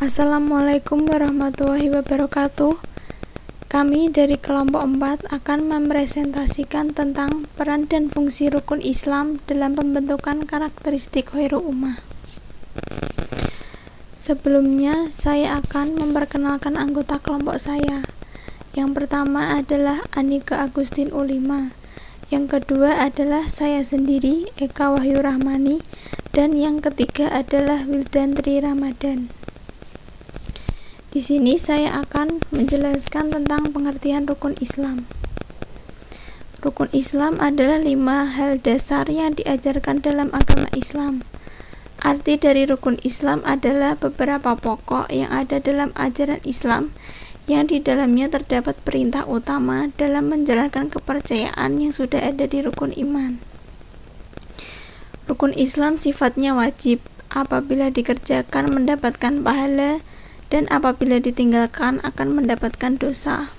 Assalamualaikum warahmatullahi wabarakatuh. Kami dari kelompok 4 akan mempresentasikan tentang peran dan fungsi rukun Islam dalam pembentukan karakteristik khairu ummah. Sebelumnya, saya akan memperkenalkan anggota kelompok saya. Yang pertama adalah Anika Agustin Ulima. Yang kedua adalah saya sendiri, Eka Wahyu Rahmani. Dan yang ketiga adalah Wildan Tri Ramadan. Di sini saya akan menjelaskan tentang pengertian rukun Islam. Rukun Islam adalah 5 hal dasar yang diajarkan dalam agama Islam. Arti dari rukun Islam adalah beberapa pokok yang ada dalam ajaran Islam yang di dalamnya terdapat perintah utama dalam menjalankan kepercayaan yang sudah ada di rukun iman. Rukun Islam sifatnya wajib, apabila dikerjakan mendapatkan pahala, dan apabila ditinggalkan akan mendapatkan dosa.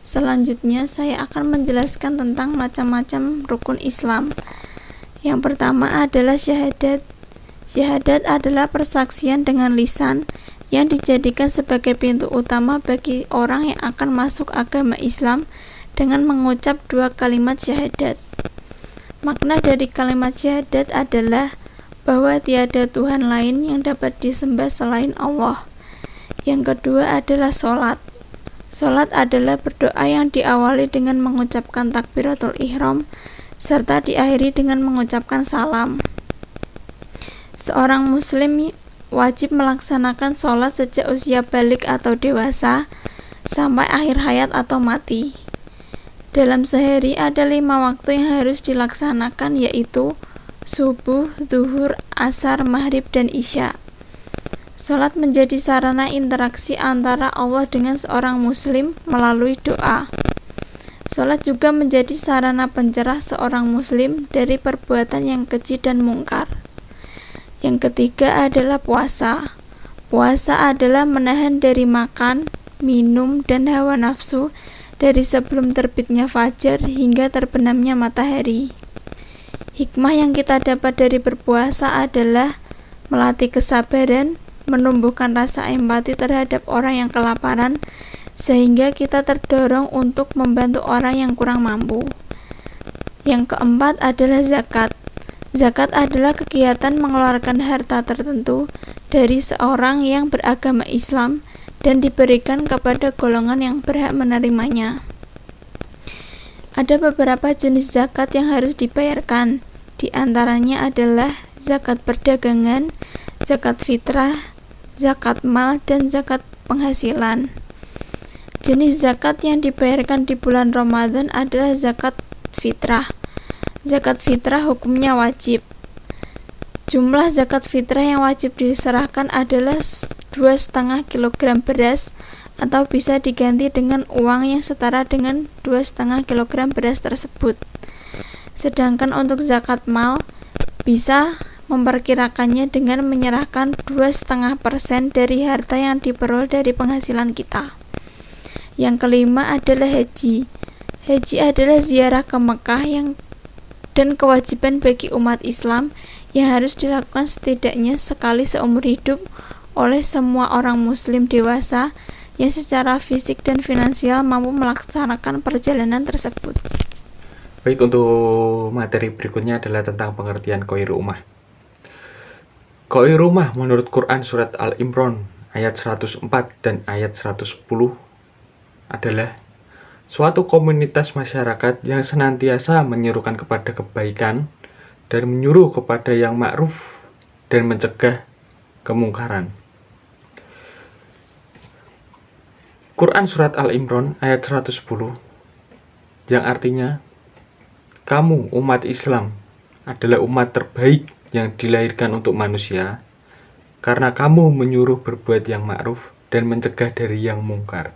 Selanjutnya saya akan menjelaskan tentang macam-macam rukun Islam. Yang pertama adalah syahadat. Syahadat adalah persaksian dengan lisan yang dijadikan sebagai pintu utama bagi orang yang akan masuk agama Islam dengan mengucap 2 kalimat syahadat. Makna dari kalimat syahadat adalah bahwa tiada Tuhan lain yang dapat disembah selain Allah. Yang kedua adalah sholat. Sholat adalah berdoa yang diawali dengan mengucapkan takbiratul ihram serta diakhiri dengan mengucapkan salam. Seorang muslim wajib melaksanakan sholat sejak usia balik atau dewasa sampai akhir hayat atau mati. Dalam sehari ada 5 waktu yang harus dilaksanakan, yaitu subuh, zuhur, asar, maghrib, dan isya. Salat menjadi sarana interaksi antara Allah dengan seorang muslim melalui doa. Salat juga menjadi sarana pencerah seorang muslim dari perbuatan yang keji dan mungkar. Yang ketiga adalah puasa. Puasa adalah menahan dari makan, minum, dan hawa nafsu dari sebelum terbitnya fajar hingga terbenamnya matahari. Hikmah yang kita dapat dari berpuasa adalah melatih kesabaran, menumbuhkan rasa empati terhadap orang yang kelaparan, sehingga kita terdorong untuk membantu orang yang kurang mampu. Yang keempat adalah zakat. Zakat adalah kegiatan mengeluarkan harta tertentu dari seorang yang beragama Islam dan diberikan kepada golongan yang berhak menerimanya. Ada beberapa jenis zakat yang harus dibayarkan. Di antaranya adalah zakat perdagangan, zakat fitrah, zakat mal, dan zakat penghasilan. Jenis zakat yang dibayarkan di bulan Ramadan adalah zakat fitrah. Zakat fitrah hukumnya wajib. Jumlah zakat fitrah yang wajib diserahkan adalah 2,5 kg beras, atau bisa diganti dengan uang yang setara dengan 2,5 kg beras tersebut. Sedangkan untuk zakat mal bisa memperkirakannya dengan menyerahkan 2,5% dari harta yang diperoleh dari penghasilan kita. Yang kelima adalah haji. Haji adalah ziarah ke Mekah dan kewajiban bagi umat Islam yang harus dilakukan setidaknya sekali seumur hidup oleh semua orang muslim dewasa yang secara fisik dan finansial mampu melaksanakan perjalanan tersebut. Baik, untuk materi berikutnya adalah tentang pengertian khairu ummah. Khairu ummah menurut Quran surat Al-Imran ayat 104 dan ayat 110 adalah suatu komunitas masyarakat yang senantiasa menyerukan kepada kebaikan dan menyuruh kepada yang ma'ruf dan mencegah kemungkaran. Quran surat Al-Imran ayat 110 yang artinya, kamu umat Islam adalah umat terbaik yang dilahirkan untuk manusia karena kamu menyuruh berbuat yang ma'ruf dan mencegah dari yang mungkar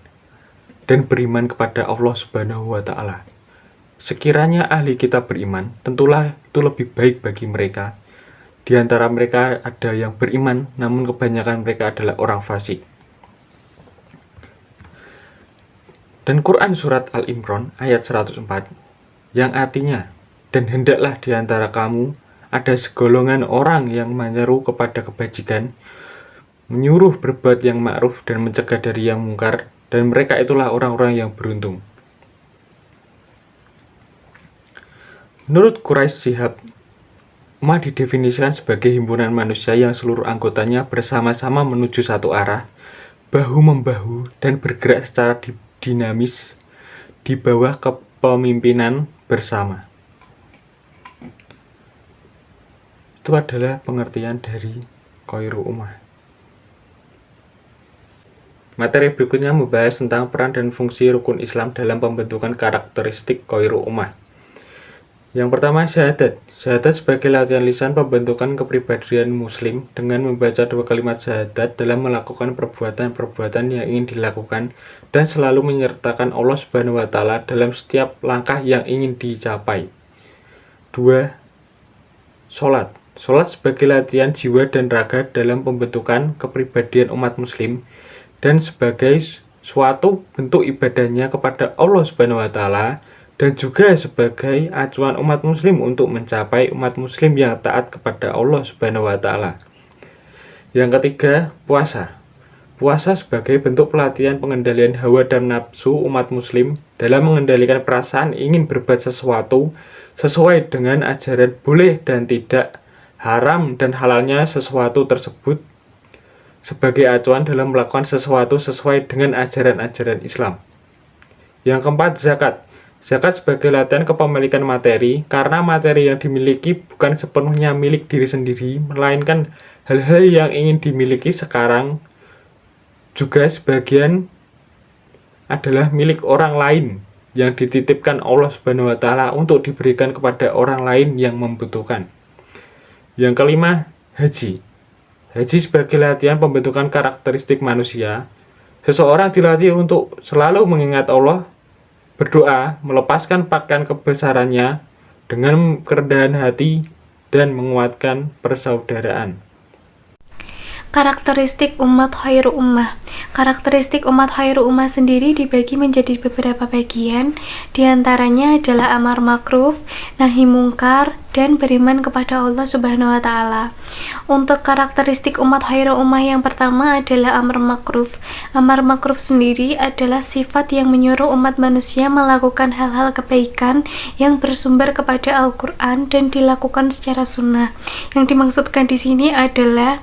dan beriman kepada Allah Subhanahu wa Ta'ala. Sekiranya ahli kitab beriman, tentulah itu lebih baik bagi mereka. Di antara mereka ada yang beriman, namun kebanyakan mereka adalah orang fasik. Dan Quran surat Al-Imran ayat 104 yang artinya, dan hendaklah di antara kamu ada segolongan orang yang menyeru kepada kebajikan menyuruh berbuat yang ma'ruf dan mencegah dari yang mungkar, dan mereka itulah orang-orang yang beruntung. Menurut Quraisy Shihab, ummah didefinisikan sebagai himpunan manusia yang seluruh anggotanya bersama-sama menuju satu arah, bahu-membahu, dan bergerak secara dinamis di bawah kepemimpinan bersama. Itu adalah pengertian dari Khairu Ummah. Materi berikutnya membahas tentang peran dan fungsi rukun Islam dalam pembentukan karakteristik Khairu Ummah. Yang pertama, syahadat. Syahadat sebagai latihan lisan pembentukan kepribadian muslim dengan membaca 2 kalimat syahadat dalam melakukan perbuatan-perbuatan yang ingin dilakukan dan selalu menyertakan Allah Subhanahu wa Ta'ala dalam setiap langkah yang ingin dicapai. 2. Sholat. Sholat sebagai latihan jiwa dan raga dalam pembentukan kepribadian umat muslim dan sebagai suatu bentuk ibadahnya kepada Allah Subhanahu wa Ta'ala, dan juga sebagai acuan umat muslim untuk mencapai umat muslim yang taat kepada Allah Subhanahu wa Ta'ala. Yang ketiga, puasa. Puasa sebagai bentuk pelatihan pengendalian hawa dan nafsu umat muslim dalam mengendalikan perasaan ingin berbuat sesuatu sesuai dengan ajaran boleh dan tidak, haram dan halalnya sesuatu tersebut, sebagai acuan dalam melakukan sesuatu sesuai dengan ajaran-ajaran Islam. Yang keempat, zakat. Zakat sebagai latihan kepemilikan materi, karena materi yang dimiliki bukan sepenuhnya milik diri sendiri, melainkan hal-hal yang ingin dimiliki sekarang juga sebagian adalah milik orang lain yang dititipkan Allah Subhanahu wa Ta'ala untuk diberikan kepada orang lain yang membutuhkan. Yang kelima, haji. Haji sebagai latihan pembentukan karakteristik manusia. Seseorang dilatih untuk selalu mengingat Allah, berdoa, melepaskan pakaian kebesarannya dengan kerendahan hati, dan menguatkan persaudaraan. Karakteristik umat Khairu Ummah. Karakteristik umat Khairu Ummah sendiri dibagi menjadi beberapa bagian. Di antaranya adalah amar makruf, nahi mungkar, dan beriman kepada Allah Subhanahu wa Ta'ala. Untuk karakteristik umat Khairu Ummah yang pertama adalah amar makruf. Amar makruf sendiri adalah sifat yang menyuruh umat manusia melakukan hal-hal kebaikan yang bersumber kepada Al-Quran dan dilakukan secara sunnah. Yang dimaksudkan di sini adalah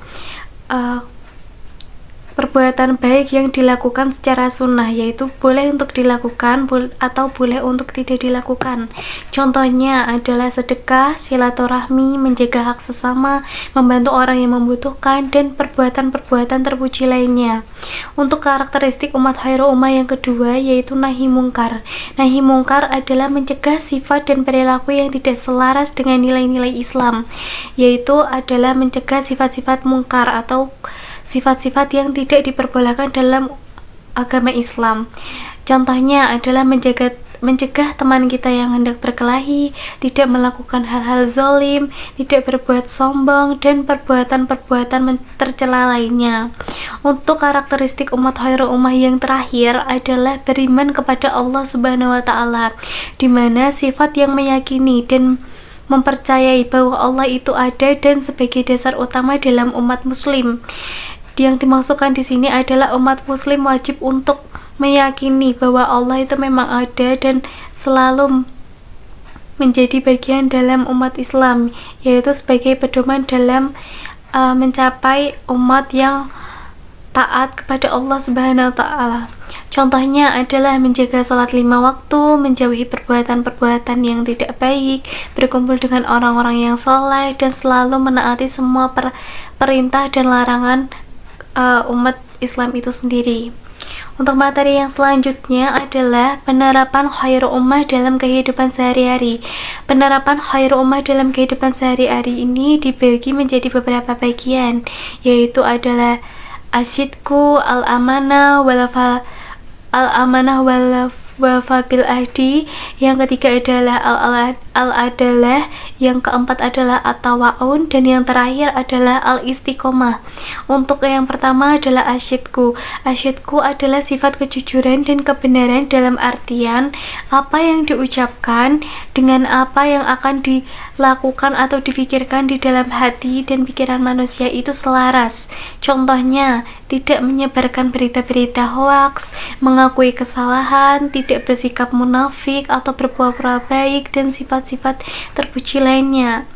perbuatan baik yang dilakukan secara sunnah, yaitu boleh untuk dilakukan atau boleh untuk tidak dilakukan. Contohnya adalah sedekah, silaturahmi, menjaga hak sesama, membantu orang yang membutuhkan, dan perbuatan-perbuatan terpuji lainnya. Untuk karakteristik umat Khairu Ummah yang kedua yaitu nahi mungkar. Nahi mungkar adalah mencegah sifat dan perilaku yang tidak selaras dengan nilai-nilai Islam, yaitu adalah mencegah sifat-sifat mungkar atau sifat-sifat yang tidak diperbolehkan dalam agama Islam. Contohnya adalah mencegah teman kita yang hendak berkelahi, tidak melakukan hal-hal zalim, tidak berbuat sombong, dan perbuatan-perbuatan tercela lainnya. Untuk karakteristik umat Khairu Ummah yang terakhir adalah beriman kepada Allah Subhanahu wa Ta'ala, di mana sifat yang meyakini dan mempercayai bahwa Allah itu ada dan sebagai dasar utama dalam umat muslim. Yang dimaksudkan di sini adalah umat muslim wajib untuk meyakini bahwa Allah itu memang ada dan selalu menjadi bagian dalam umat Islam, yaitu sebagai pedoman dalam mencapai umat yang taat kepada Allah Subhanahu wa Ta'ala. Contohnya adalah menjaga sholat 5 waktu, menjauhi perbuatan-perbuatan yang tidak baik, berkumpul dengan orang-orang yang soleh, dan selalu menaati semua perintah dan larangan umat Islam itu sendiri. Untuk materi yang selanjutnya adalah penerapan Khairu Ummah dalam kehidupan sehari-hari. Penerapan Khairu Ummah dalam kehidupan sehari-hari ini dibagi menjadi beberapa bagian, yaitu adalah asyidku, al-amanah, wafa bil ahdi, yang ketiga adalah al-adalah, yang keempat adalah at-tawaun, dan yang terakhir adalah al-istiqomah. Untuk yang pertama adalah asyidku. Asyidku adalah sifat kejujuran dan kebenaran dalam artian apa yang diucapkan dengan apa yang akan dilakukan atau difikirkan di dalam hati dan pikiran manusia itu selaras. Contohnya, tidak menyebarkan berita-berita hoaks, mengakui kesalahan, tidak bersikap munafik atau berpura-pura baik, dan sifat-sifat terpuji lainnya.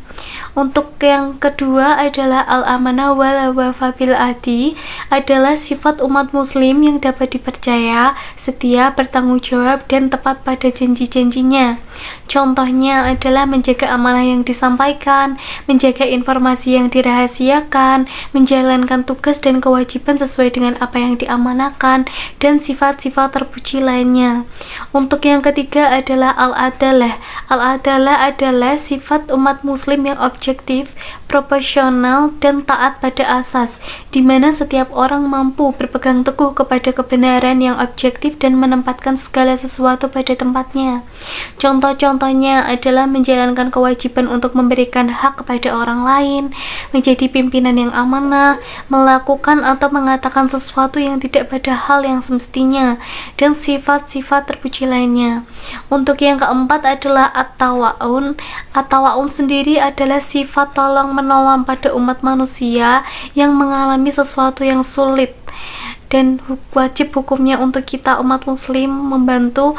Untuk yang kedua adalah al-amanah wal wafa bil ahdi, adalah sifat umat muslim yang dapat dipercaya, setia, bertanggung jawab, dan tepat pada janji-janjinya. Contohnya adalah menjaga amanah yang disampaikan, menjaga informasi yang dirahasiakan, menjalankan tugas dan kewajiban sesuai dengan apa yang diamanahkan, dan sifat-sifat terpuji lainnya. Untuk yang ketiga adalah al-adalah. Al-adalah adalah sifat umat muslim yang objektif, proporsional, dan taat pada asas, di mana setiap orang mampu berpegang teguh kepada kebenaran yang objektif dan menempatkan segala sesuatu pada tempatnya. Contoh-contohnya adalah menjalankan kewajiban untuk memberikan hak kepada orang lain, menjadi pimpinan yang amanah, melakukan atau mengatakan sesuatu yang tidak pada hal yang semestinya, dan sifat-sifat terpuji lainnya. Untuk yang keempat adalah at-tawaun. At-tawaun sendiri adalah sifat tolong-menolong pada umat manusia yang mengalami sesuatu yang sulit, dan wajib hukumnya untuk kita umat muslim membantu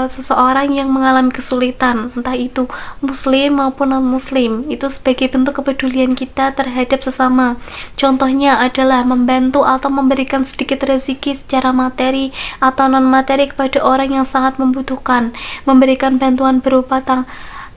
seseorang yang mengalami kesulitan, entah itu muslim maupun non-muslim, itu sebagai bentuk kepedulian kita terhadap sesama. Contohnya adalah membantu atau memberikan sedikit rezeki secara materi atau non-materi kepada orang yang sangat membutuhkan, memberikan bantuan berupa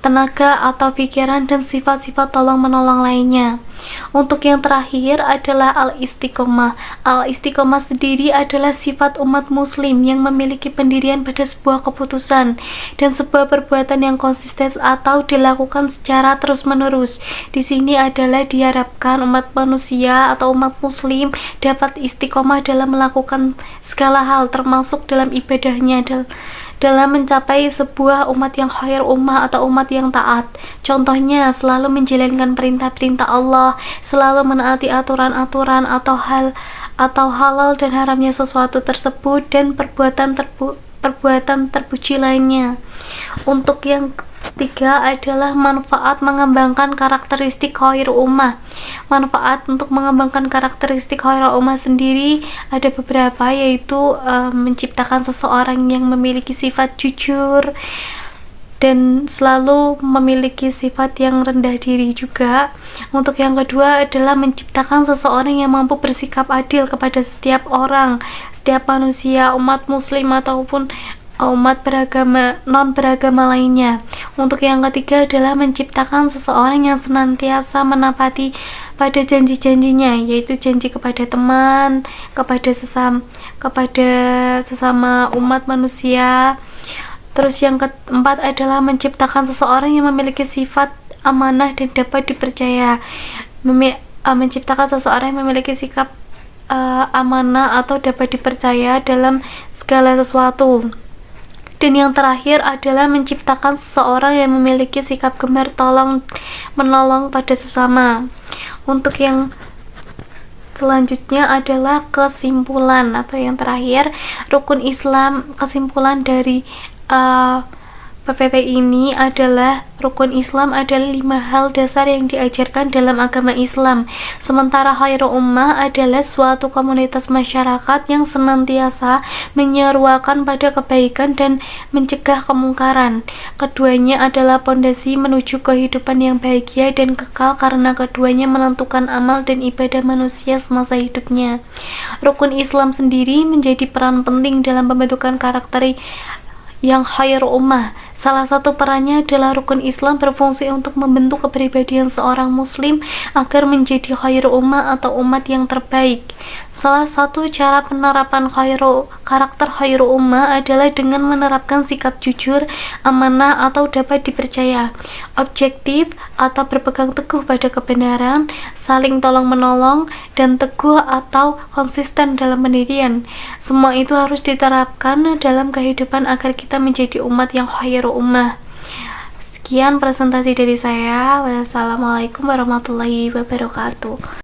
tenaga atau pikiran, dan sifat-sifat tolong-menolong lainnya. Untuk yang terakhir adalah al-istiqomah. Al-istiqomah sendiri adalah sifat umat muslim yang memiliki pendirian pada sebuah keputusan dan sebuah perbuatan yang konsisten atau dilakukan secara terus-menerus. Di sini adalah diharapkan umat manusia atau umat muslim dapat istiqomah dalam melakukan segala hal, termasuk dalam ibadahnya, dalam mencapai sebuah umat yang khair ummah atau umat yang taat. Contohnya, selalu menjalankan perintah-perintah Allah, selalu menaati aturan-aturan atau halal dan haramnya sesuatu tersebut, dan perbuatan terpuji lainnya. Untuk yang ketiga adalah manfaat mengembangkan karakteristik khair ummah. Manfaat untuk mengembangkan karakteristik khair ummah sendiri ada beberapa, yaitu menciptakan seseorang yang memiliki sifat jujur dan selalu memiliki sifat yang rendah diri juga. Untuk yang kedua adalah menciptakan seseorang yang mampu bersikap adil kepada setiap orang, setiap manusia, umat muslim ataupun umat non beragama lainnya. Untuk yang ketiga adalah menciptakan seseorang yang senantiasa menepati pada janji-janjinya, yaitu janji kepada teman, kepada sesama umat manusia. Terus yang keempat adalah menciptakan seseorang yang memiliki sifat amanah dan dapat dipercaya. Menciptakan seseorang yang memiliki sikap amanah atau dapat dipercaya dalam segala sesuatu. Dan yang terakhir adalah menciptakan seseorang yang memiliki sikap gemar menolong pada sesama. Untuk yang selanjutnya adalah kesimpulan atau yang terakhir, rukun Islam. Kesimpulan dari PPT ini adalah rukun Islam adalah 5 hal dasar yang diajarkan dalam agama Islam. Sementara khairu ummah adalah suatu komunitas masyarakat yang senantiasa menyeruakan pada kebaikan dan mencegah kemungkaran. Keduanya adalah pondasi menuju kehidupan yang bahagia dan kekal, karena keduanya menentukan amal dan ibadah manusia semasa hidupnya. Rukun Islam sendiri menjadi peran penting dalam pembentukan karakter yang khairu ummah. Salah satu perannya adalah rukun Islam berfungsi untuk membentuk kepribadian seorang muslim agar menjadi khairu ummah atau umat yang terbaik. Salah satu cara penerapan karakter khairu ummah adalah dengan menerapkan sikap jujur, amanah atau dapat dipercaya, objektif atau berpegang teguh pada kebenaran, saling tolong menolong, dan teguh atau konsisten dalam pendirian. Semua itu harus diterapkan dalam kehidupan agar kita menjadi umat yang khairu ummah. Sekian presentasi dari saya. Wassalamualaikum warahmatullahi wabarakatuh.